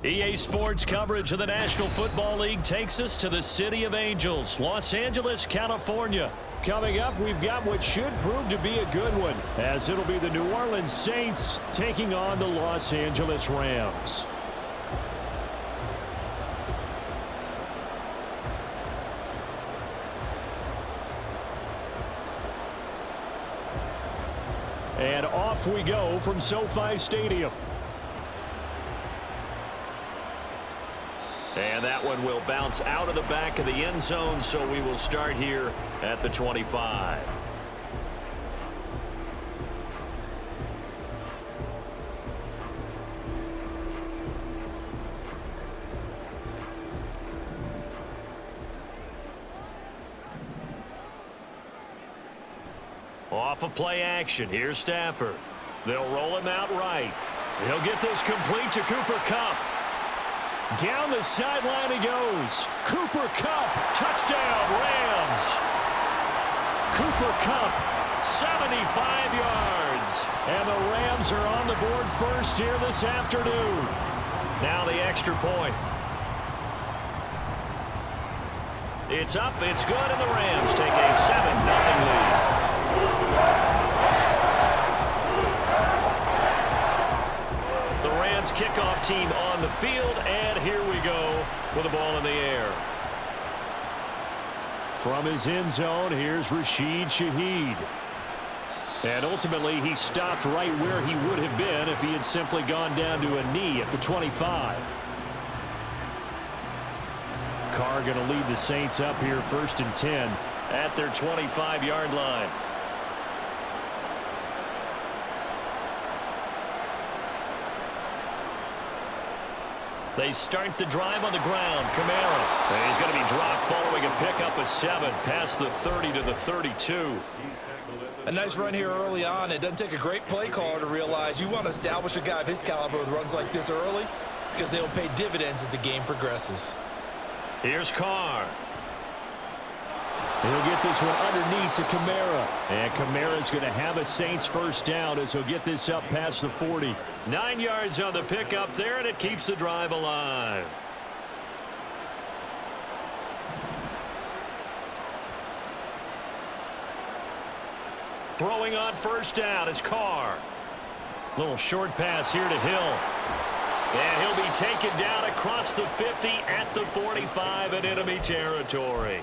EA Sports coverage of the National Football League takes us to the City of Angels, Los Angeles, California. Coming up, we've got what should prove to be a good one, as it'll be the New Orleans Saints taking on the Los Angeles Rams. And off we go from SoFi Stadium. And that one will bounce out of the back of the end zone, so we will start here at the 25. Off of play action, here's Stafford. They'll roll him out right. He'll get this complete to Cooper Kupp. Down the sideline he goes. Cooper Kupp, touchdown, Rams. Cooper Kupp, 75 yards. And the Rams are on the board first here this afternoon. Now the extra point. It's up, it's good, and the Rams take a 7-0 lead. Kickoff team on the field, and here we go with the ball in the air. From his end zone, here's Rashid Shaheed. And ultimately, he stopped right where he would have been if he had simply gone down to a knee at the 25. Carr going to lead the Saints up here 1st and 10 at their 25-yard line. They start the drive on the ground. Kamara. And he's going to be dropped following a pickup of 7 past the 30 to the 32. A nice run here early on. It doesn't take a great play caller to realize you want to establish a guy of his caliber with runs like this early because they'll pay dividends as the game progresses. Here's Carr. He'll get this one underneath to Kamara. And Kamara's going to have a Saints first down as he'll get this up past the 40. 9 yards on the pickup there, and it keeps the drive alive. Throwing on first down is Carr. Little short pass here to Hill. And he'll be taken down across the 50 at the 45 in enemy territory.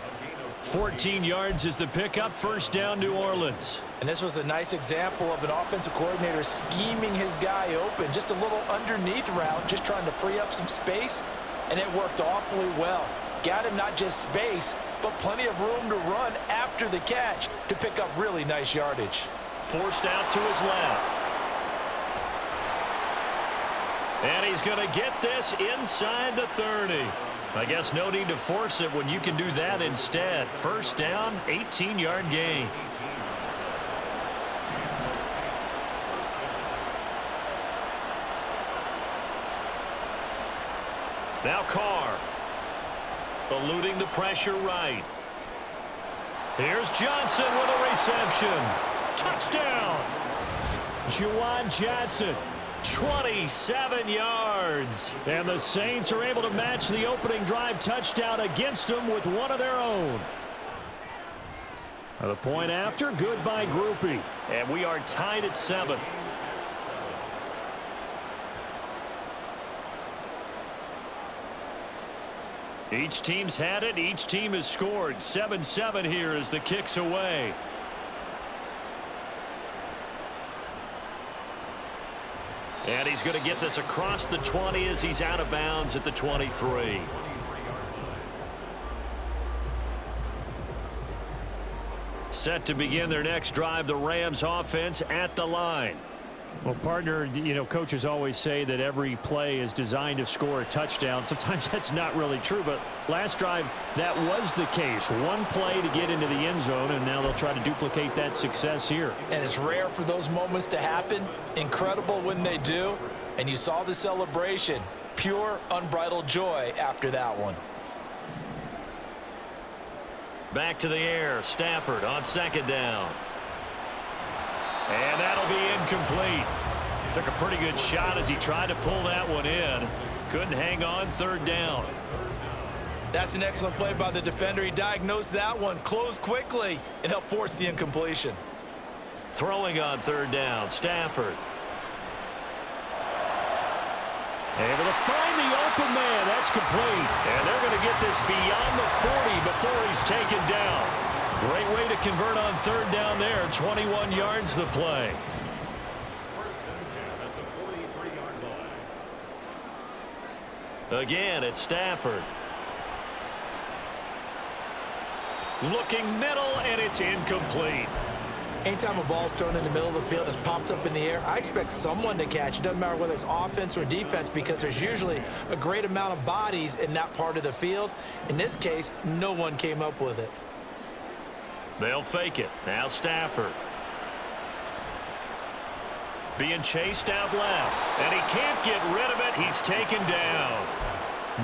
14 yards is the pickup, first down New Orleans. And this was a nice example of an offensive coordinator scheming his guy open. Just a little underneath route, just trying to free up some space, and it worked awfully well. Got him not just space, but plenty of room to run after the catch to pick up really nice yardage. Forced out to his left. And he's going to get this inside the 30. I guess no need to force it when you can do that instead. First down, 18-yard gain. Now Carr. Eluding the pressure right. Here's Johnson with a reception. Touchdown! Juwan Johnson. 27 yards. And the Saints are able to match the opening drive touchdown against them with one of their own. The point after, good by Groupie. And we are tied at 7. Each team's had it. Each team has scored. 7-7 here as the kick's away. And he's going to get this across the 20 as he's out of bounds at the 23. Set to begin their next drive, the Rams offense at the line. Well, partner, you know, coaches always say that every play is designed to score a touchdown. Sometimes that's not really true, but last drive, that was the case. One play to get into the end zone, and now they'll try to duplicate that success here. And it's rare for those moments to happen. Incredible when they do. And you saw the celebration. Pure, unbridled joy after that one. Back to the air. Stafford on second down. And that'll be incomplete. Took a pretty good shot as he tried to pull that one in. Couldn't hang on third down. That's an excellent play by the defender. He diagnosed that one, closed quickly, and helped force the incompletion. Throwing on third down, Stafford. Able to find the open man. That's complete. And they're going to get this beyond the 40 before he's taken down. Great way to convert on third down there. 21 yards the play. First and 10 at the 43-yard line. Again, it's Stafford. Looking middle, and it's incomplete. Anytime a ball's thrown in the middle of the field, it's popped up in the air, I expect someone to catch. It doesn't matter whether it's offense or defense because there's usually a great amount of bodies in that part of the field. In this case, no one came up with it. They'll fake it. Now Stafford. Being chased out left, and he can't get rid of it. He's taken down.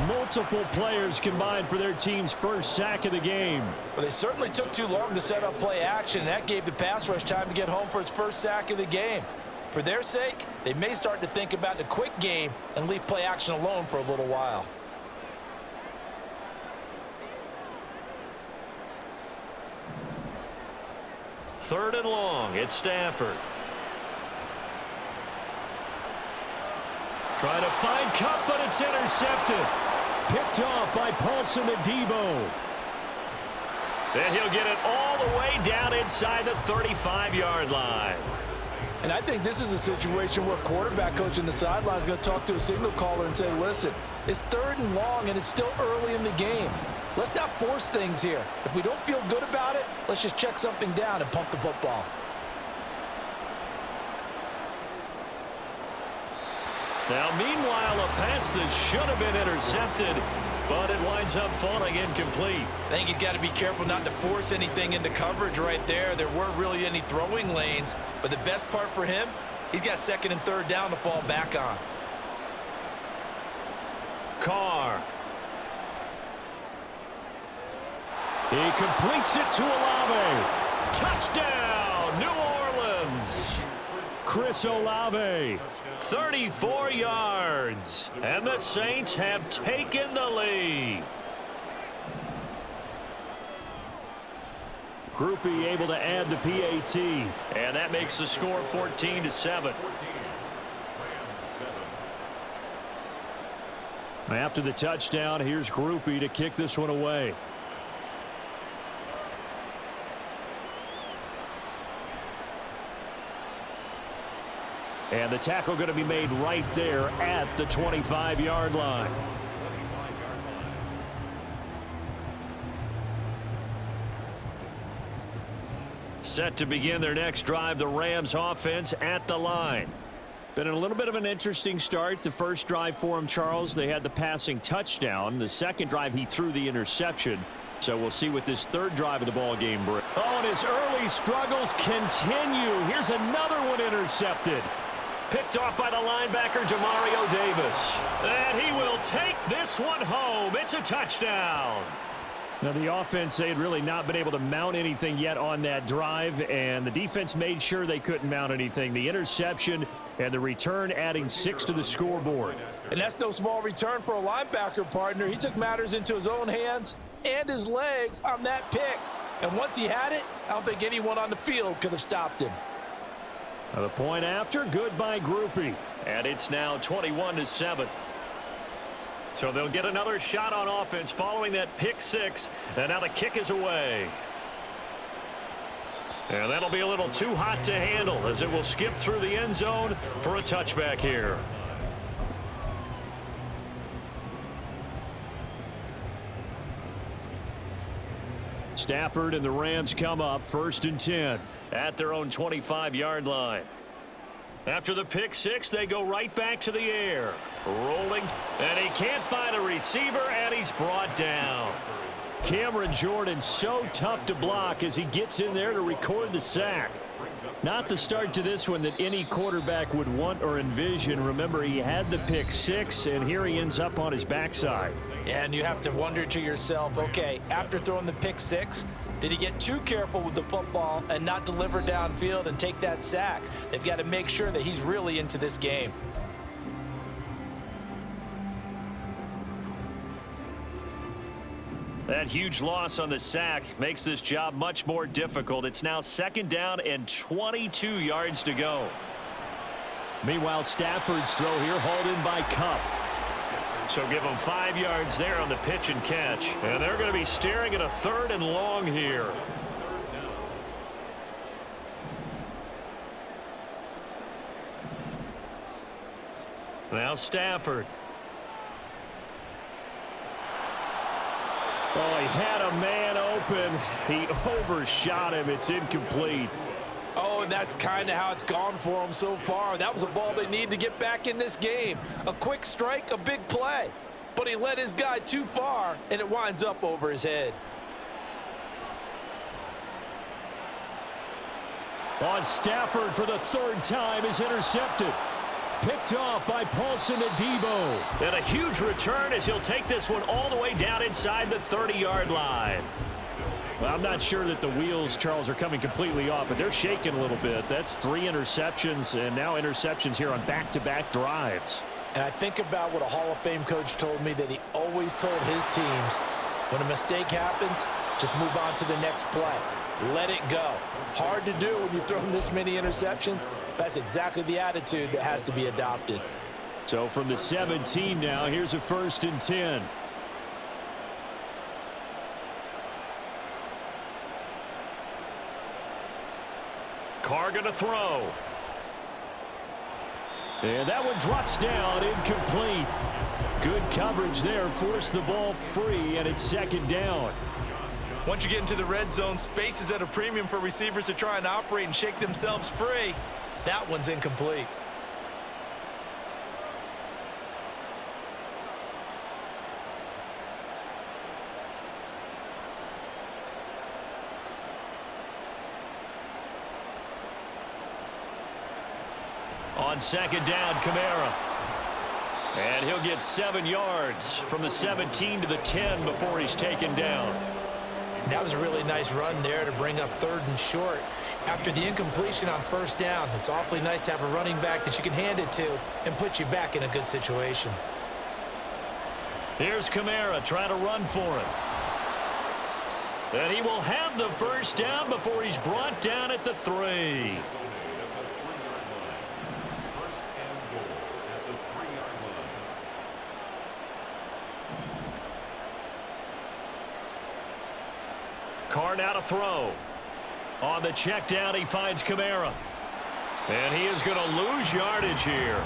Multiple players combined for their team's first sack of the game. Well, they certainly took too long to set up play action, and that gave the pass rush time to get home for its first sack of the game. For their sake, they may start to think about the quick game and leave play action alone for a little while. Third and long, it's Stafford. Trying to find Cup, but it's intercepted. Picked off by Paulson Adebo. Then he'll get it all the way down inside the 35-yard line. And I think this is a situation where quarterback coach in the sideline is going to talk to a signal caller and say, listen, it's third and long and it's still early in the game. Let's not force things here. If we don't feel good about it, let's just check something down and pump the football. Now, meanwhile, a pass that should have been intercepted, but it winds up falling incomplete. I think he's got to be careful not to force anything into coverage right there. There weren't really any throwing lanes, but the best part for him, he's got second and third down to fall back on. Carr. He completes it to Olave. Touchdown, New Orleans. Chris Olave, 34 yards, and the Saints have taken the lead. Groupie able to add the PAT, and that makes the score 14-7. After the touchdown, here's Groupie to kick this one away. And the tackle going to be made right there at the 25-yard line. Set to begin their next drive, the Rams offense at the line. Been a little bit of an interesting start. The first drive for him, Charles, they had the passing touchdown. The second drive, he threw the interception. So we'll see what this third drive of the ball game brings. Oh, and his early struggles continue. Here's another one intercepted. Picked off by the linebacker, Jamario Davis. And he will take this one home. It's a touchdown. Now, the offense, they had really not been able to mount anything yet on that drive, and the defense made sure they couldn't mount anything. The interception and the return adding 6 to the scoreboard. And that's no small return for a linebacker partner. He took matters into his own hands and his legs on that pick. And once he had it, I don't think anyone on the field could have stopped him. The point after, good by Groupie. And it's now 21-7. So they'll get another shot on offense following that pick six. And now the kick is away. And that'll be a little too hot to handle as it will skip through the end zone for a touchback here. Stafford and the Rams come up 1st and 10 at their own 25-yard line. After the pick six, they go right back to the air. Rolling, and he can't find a receiver, and he's brought down. Cameron Jordan so tough to block as he gets in there to record the sack. Not the start to this one that any quarterback would want or envision. Remember, he had the pick six, and here he ends up on his backside. And you have to wonder to yourself, okay, after throwing the pick six, did he get too careful with the football and not deliver downfield and take that sack? They've got to make sure that he's really into this game. That huge loss on the sack makes this job much more difficult. It's now 2nd down and 22 yards to go. Meanwhile, Stafford's throw here hauled in by Cup. So give them 5 yards there on the pitch and catch. And they're going to be staring at a 3rd and long here. Now Stafford. Oh, he had a man open. He overshot him. It's incomplete. Oh, and that's kind of how it's gone for them so far. That was a ball they need to get back in this game. A quick strike, a big play. But he led his guy too far, and it winds up over his head. On Stafford for the 3rd time is intercepted. Picked off by Paulson Adebo. And a huge return as he'll take this one all the way down inside the 30-yard line. Well, I'm not sure that the wheels, Charles, are coming completely off, but they're shaking a little bit. That's 3 interceptions, and now interceptions here on back-to-back drives. And I think about what a Hall of Fame coach told me, that he always told his teams, when a mistake happens, just move on to the next play. Let it go. Hard to do when you've thrown this many interceptions. That's exactly the attitude that has to be adopted. So from the 17 now, here's a 1st and 10. Carr going to throw. And that one drops down, incomplete. Good coverage there, forced the ball free, and it's 2nd down. Once you get into the red zone, space is at a premium for receivers to try and operate and shake themselves free. That one's incomplete. On 2nd down, Kamara. And he'll get 7 yards from the 17 to the 10 before he's taken down. That was a really nice run there to bring up 3rd and short. After the incompletion on 1st down, it's awfully nice to have a running back that you can hand it to and put you back in a good situation. Here's Kamara trying to run for it. And he will have the 1st down before he's brought down at the 3. Carr now to throw. On the check down, he finds Kamara. And he is going to lose yardage here.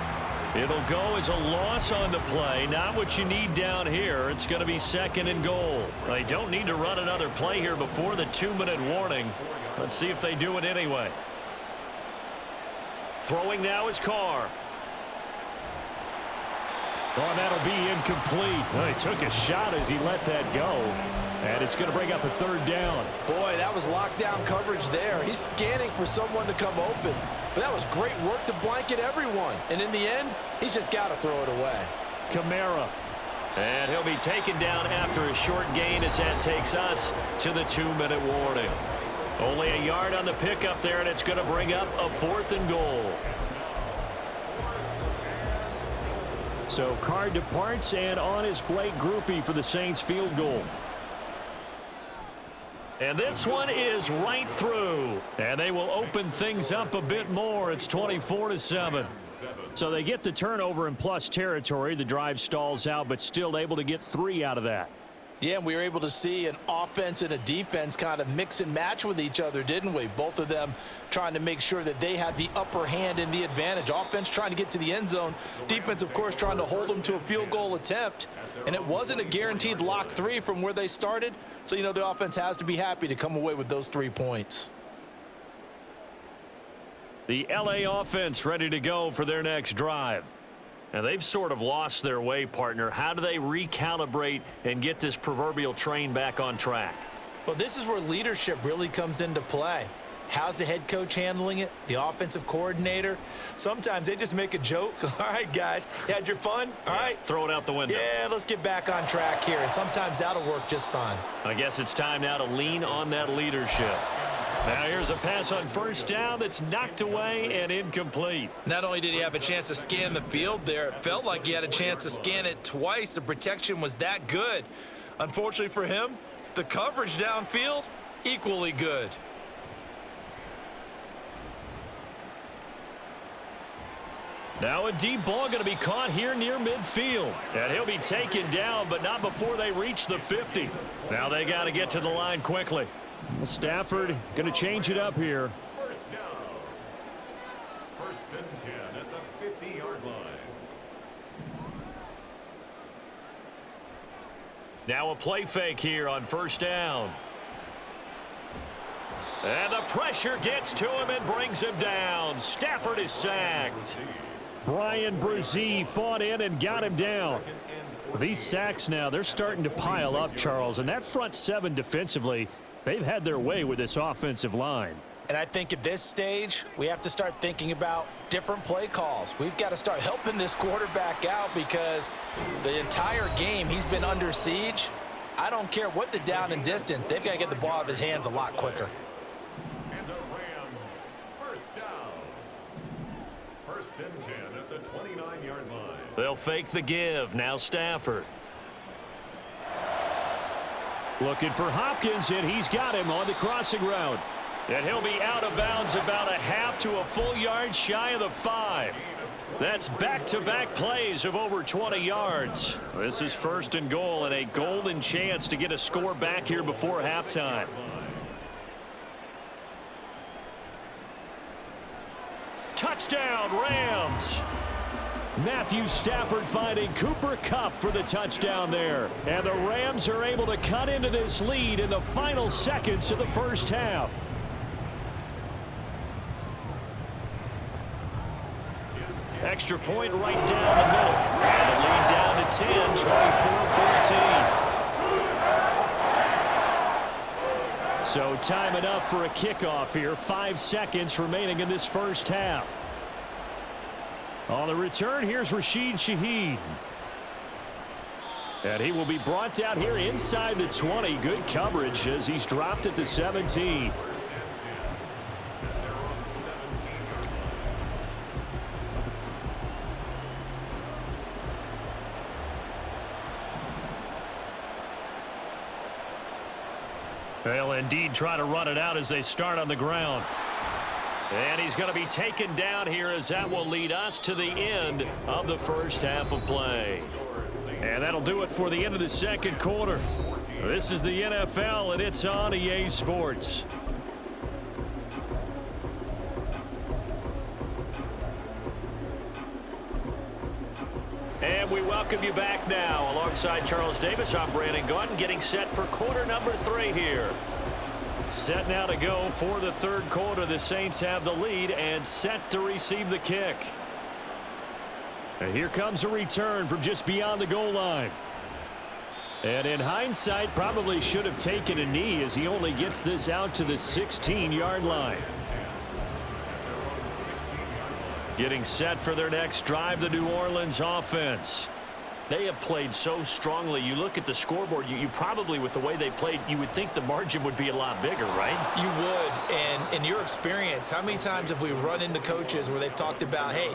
It'll go as a loss on the play. Not what you need down here. It's going to be 2nd and goal. They don't need to run another play here before the 2-minute warning. Let's see if they do it anyway. Throwing now is Carr. Oh, that'll be incomplete. Well, he took a shot as he let that go. And it's going to bring up a 3rd down. Boy, that was lockdown coverage there. He's scanning for someone to come open. But that was great work to blanket everyone. And in the end, he's just got to throw it away. Kamara. And he'll be taken down after a short gain as that takes us to the 2-minute warning. Only a yard on the pickup there, and it's going to bring up a 4th and goal. So Carr departs, and on is Blake Grupe for the Saints field goal. And this one is right through. And they will open things up a bit more. It's 24-7. So they get the turnover in plus territory. The drive stalls out, but still able to get 3 out of that. Yeah, and we were able to see an offense and a defense kind of mix and match with each other, didn't we? Both of them trying to make sure that they had the upper hand and the advantage. Offense trying to get to the end zone. Defense, of course, trying to hold them to a field goal attempt. And it wasn't a guaranteed lock 3 from where they started. So, you know, the offense has to be happy to come away with those 3 points. The LA offense ready to go for their next drive. And they've sort of lost their way, partner. How do they recalibrate and get this proverbial train back on track? Well, this is where leadership really comes into play. How's the head coach handling it? The offensive coordinator? Sometimes they just make a joke. All right, guys, you had your fun? All right. Throw it out the window. Yeah, let's get back on track here. And sometimes that'll work just fine. I guess it's time now to lean on that leadership. Now here's a pass on 1st down that's knocked away and incomplete. Not only did he have a chance to scan the field there, it felt like he had a chance to scan it twice. The protection was that good. Unfortunately for him, the coverage downfield, equally good. Now a deep ball going to be caught here near midfield. And he'll be taken down, but not before they reach the 50. Now they got to get to the line quickly. Stafford going to change it up here. First down. First and 10 at the 50-yard line. Now a play fake here on first down. And the pressure gets to him and brings him down. Stafford is sacked. Brian Brzee fought in and got him down. These sacks now, they're starting to pile up, Charles. And that front seven defensively, they've had their way with this offensive line. And I think at this stage, we have to start thinking about different play calls. We've got to start helping this quarterback out because the entire game he's been under siege. I don't care what the down and distance. They've got to get the ball out of his hands a lot quicker. And the Rams, first down. First and 10 at the 29-yard line. They'll fake the give. Now Stafford. Looking for Hopkins, and he's got him on the crossing route. And he'll be out of bounds about a half to a full yard shy of the 5. That's back-to-back plays of over 20 yards. This is first and goal and a golden chance to get a score back here before halftime. Touchdown, Rams. Matthew Stafford finding Cooper Kupp for the touchdown there. And the Rams are able to cut into this lead in the final seconds of the first half. Extra point right down the middle. And the lead down to 10, 24-14. So time enough for a kickoff here. 5 seconds remaining in this first half. On the return, here's Rashid Shaheed. And he will be brought down here inside the 20. Good coverage as he's dropped at the 17. They'll indeed try to run it out as they start on the ground. And he's going to be taken down here as that will lead us to the end of the first half of play. And that'll do it for the end of the second quarter. This is the NFL, and it's on EA Sports. And we welcome you back now. Alongside Charles Davis, I'm Brandon Gaudin, getting set for quarter number 3 here. Set now to go for the third quarter. The Saints have the lead and set to receive the kick. And here comes a return from just beyond the goal line. And in hindsight, probably should have taken a knee as he only gets this out to the 16-yard line. Getting set for their next drive, the New Orleans offense. They have played so strongly. You look at the scoreboard, you probably, with the way they played, you would think the margin would be a lot bigger, right? You would. And in your experience, how many times have we run into coaches where they've talked about, hey,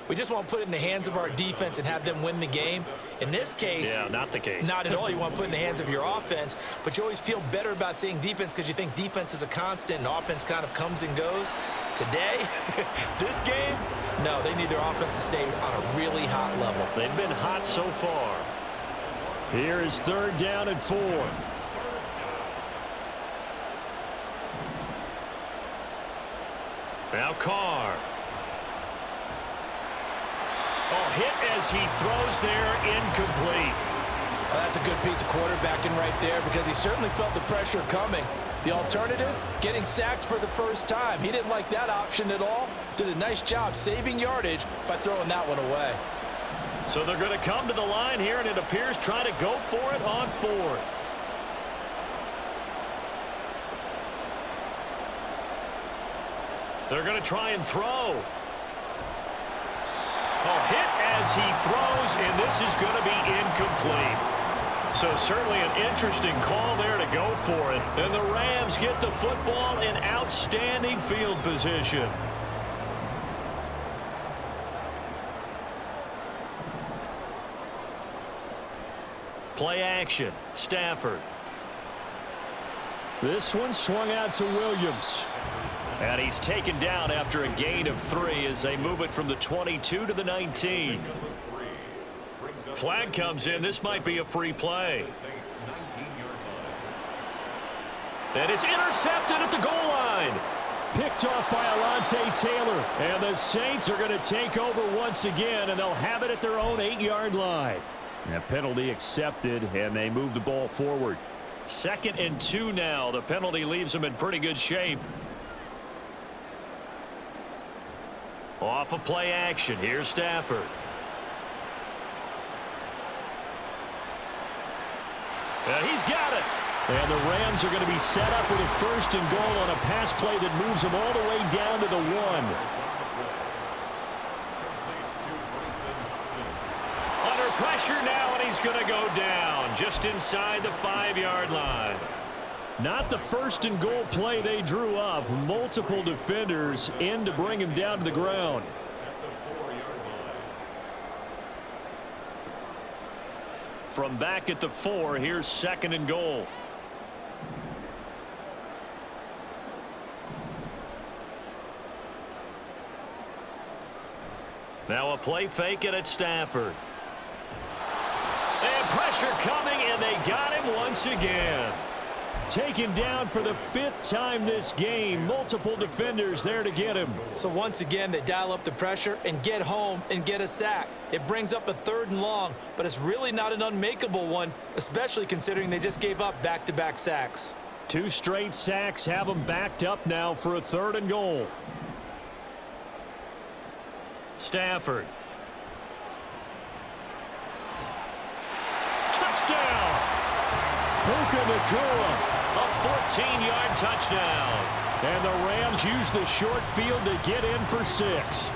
we just want to put it in the hands of our defense and have them win the game? In this case, yeah, not the case. Not at all. You want to put it in the hands of your offense, but you always feel better about saying defense because you think defense is a constant and offense kind of comes and goes. Today, this game, no, they need their offense to stay on a really hot level. They've been hot so far. Here is third down and 4. Now Carr. Oh, hit as he throws there, incomplete. Well, that's a good piece of quarterbacking right there because he certainly felt the pressure coming. The alternative, getting sacked for the first time. He didn't like that option at all. Did a nice job saving yardage by throwing that one away. So they're going to come to the line here, and it appears trying to go for it on 4th. They're going to try and throw. Oh, hit as he throws, and this is going to be incomplete. So certainly an interesting call there to go for it. And the Rams get the football in outstanding field position. play action. Stafford. This one swung out to Williams. And he's taken down after a gain of 3 as they move it from the 22 to the 19. Flag comes in. This might be a free play. And it's intercepted at the goal line. Picked off by Alontae Taylor. And the Saints are going to take over once again, and they'll have it at their own 8-yard line. And a penalty accepted, and they move the ball forward. 2nd and 2 now. The penalty leaves them in pretty good shape. Off of play action. Here's Stafford. And he's got it. And the Rams are going to be set up with a 1st and goal on a pass play that moves them all the way down to the 1. Under pressure now, and he's going to go down just inside the 5-yard line. Not the 1st and goal play they drew up. Multiple defenders in to bring him down to the ground. From back at the 4, here's 2nd and goal. Now a play fake, and it's Stafford. And pressure coming, and they got him once again. Taken down for the 5th time this game. Multiple defenders there to get him. So once again, they dial up the pressure and get home and get a sack. It brings up a 3rd and long, but it's really not an unmakeable one, especially considering they just gave up back-to-back sacks. 2 straight sacks have them backed up now for a 3rd and goal. Stafford. Touchdown! Puka Nacua. A 14-yard touchdown. And the Rams use the short field to get in for 6.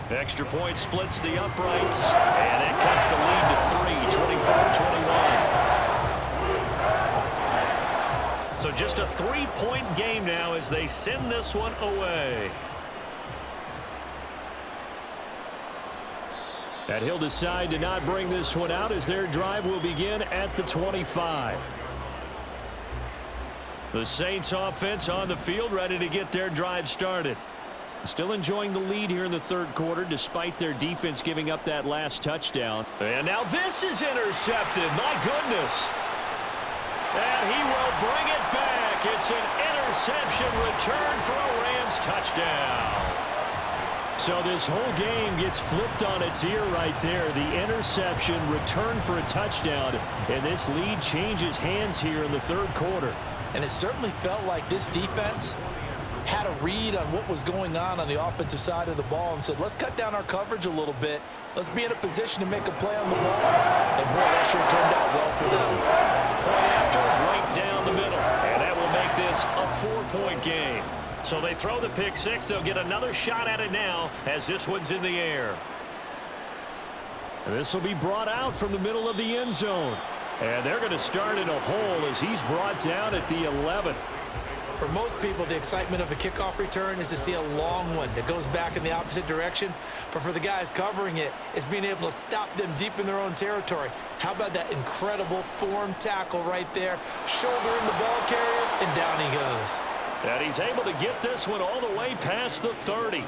Extra point splits the uprights, and it cuts the lead to 3, 24-21. So just a 3-point game now as they send this one away. And he'll decide to not bring this one out as their drive will begin at the 25. The Saints offense on the field ready to get their drive started. Still enjoying the lead here in the 3rd quarter despite their defense giving up that last touchdown. And now this is intercepted. My goodness. And he will bring it back. It's an interception return for a Rams touchdown. So this whole game gets flipped on its ear right there. The interception, return for a touchdown, and this lead changes hands here in the 3rd quarter. And it certainly felt like this defense had a read on what was going on the offensive side of the ball and said, let's cut down our coverage a little bit. Let's be in a position to make a play on the ball. And boy, that sure turned out well for them. Point after, right down the middle. And that will make this a 4-point game. So they throw the pick 6. They'll get another shot at it now as this one's in the air. And this will be brought out from the middle of the end zone. And they're going to start in a hole as he's brought down at the 11th. For most people, the excitement of a kickoff return is to see a long one that goes back in the opposite direction. But for the guys covering it, it's being able to stop them deep in their own territory. How about that incredible form tackle right there, shouldering the ball carrier, and down he goes. And he's able to get this one all the way past the 30.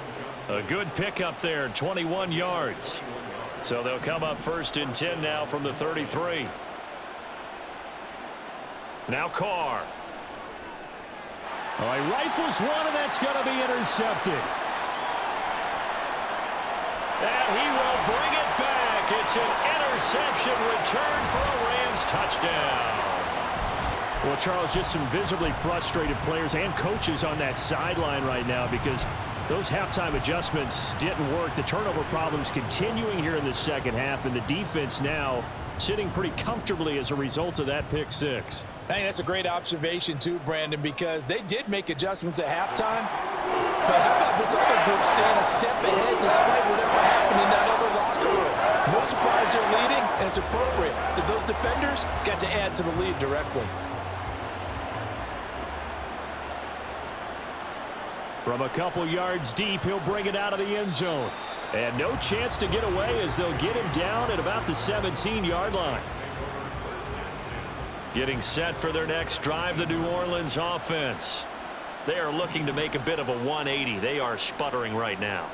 A good pickup there, 21 yards. So they'll come up 1st and 10 now from the 33. Now Carr. All right, rifles one, and that's going to be intercepted. And he will bring it back. It's an interception return for a Rams touchdown. Well, Charles, just some visibly frustrated players and coaches on that sideline right now because those halftime adjustments didn't work. The turnover problems continuing here in the 2nd half, and the defense now sitting pretty comfortably as a result of that pick 6. I think that's a great observation too, Brandon, because they did make adjustments at halftime. But how about this other group staying a step ahead despite whatever happened in that other locker room? No surprise they're leading, and it's appropriate that those defenders got to add to the lead directly. From a couple yards deep, he'll bring it out of the end zone. And no chance to get away as they'll get him down at about the 17-yard line. Getting set for their next drive, the New Orleans offense. They are looking to make a bit of a 180. They are sputtering right now.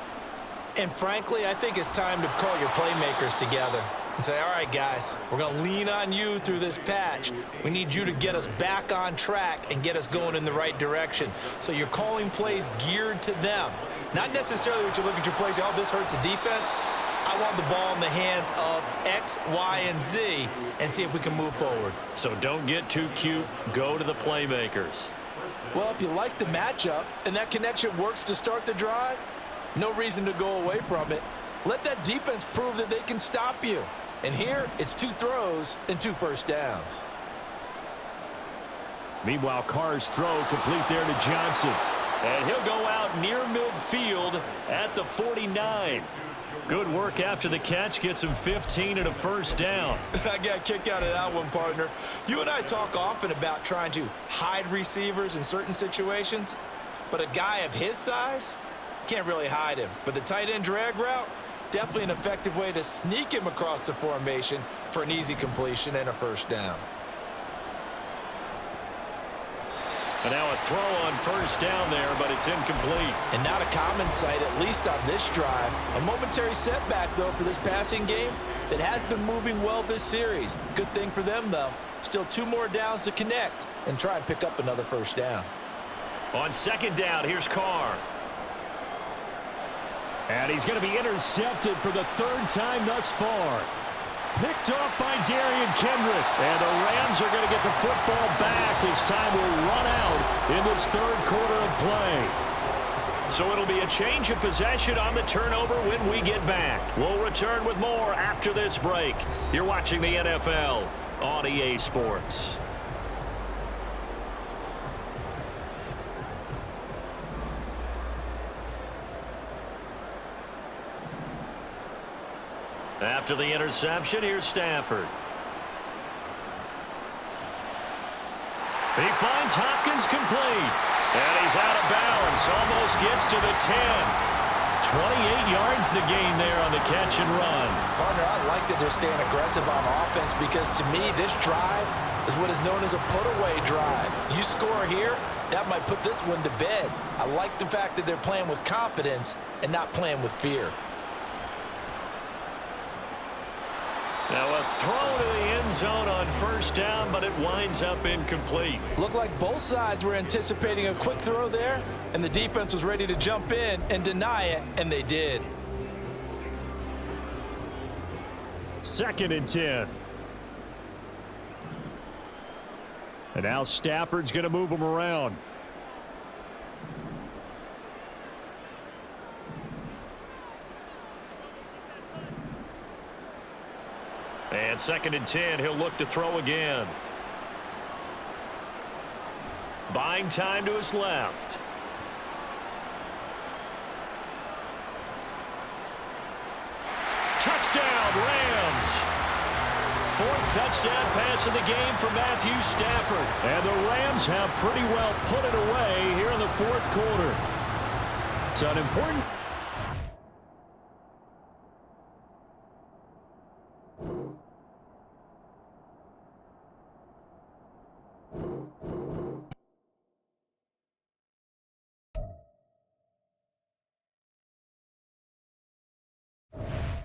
And frankly, I think it's time to call your playmakers together and say, all right, guys, we're going to lean on you through this patch. We need you to get us back on track and get us going in the right direction. So you're calling plays geared to them. Not necessarily what you look at your plays, oh, this hurts the defense. I want the ball in the hands of X, Y, and Z and see if we can move forward. So don't get too cute. Go to the playmakers. Well, if you like the matchup and that connection works to start the drive, no reason to go away from it. Let that defense prove that they can stop you. And here, it's 2 throws and 2 first downs. Meanwhile, Carr's throw complete there to Johnson. And he'll go out near midfield at the 49. Good work after the catch. Gets him 15 and a first down. I got a kick out of that one, partner. You and I talk often about trying to hide receivers in certain situations, but a guy of his size can't really hide him. But the tight end drag route, definitely an effective way to sneak him across the formation for an easy completion and a first down. And now a throw on first down there, but it's incomplete. And not a common sight, at least on this drive. A momentary setback, though, for this passing game that has been moving well this series. Good thing for them, though. Still 2 more downs to connect and try and pick up another first down. On second down, here's Carr. And he's going to be intercepted for the 3rd time thus far. Picked off by Darian Kendrick. And the Rams are going to get the football back as time will run out in this 3rd quarter of play. So it'll be a change of possession on the turnover when we get back. We'll return with more after this break. You're watching the NFL on EA Sports. After the interception, here's Stafford. He finds Hopkins complete. And he's out of bounds. Almost gets to the 10. 28 yards the gain there on the catch and run. Partner, I like that they're staying aggressive on offense because to me, this drive is what is known as a put-away drive. You score here, that might put this one to bed. I like the fact that they're playing with confidence and not playing with fear. Now a throw to the end zone on first down, but it winds up incomplete. Looked like both sides were anticipating a quick throw there, and the defense was ready to jump in and deny it, and they did. 2nd and 10. And now Stafford's going to move him around. And 2nd and 10, he'll look to throw again. Buying time to his left. Touchdown, Rams. 4th touchdown pass of the game for Matthew Stafford. And the Rams have pretty well put it away here in the 4th quarter. It's an important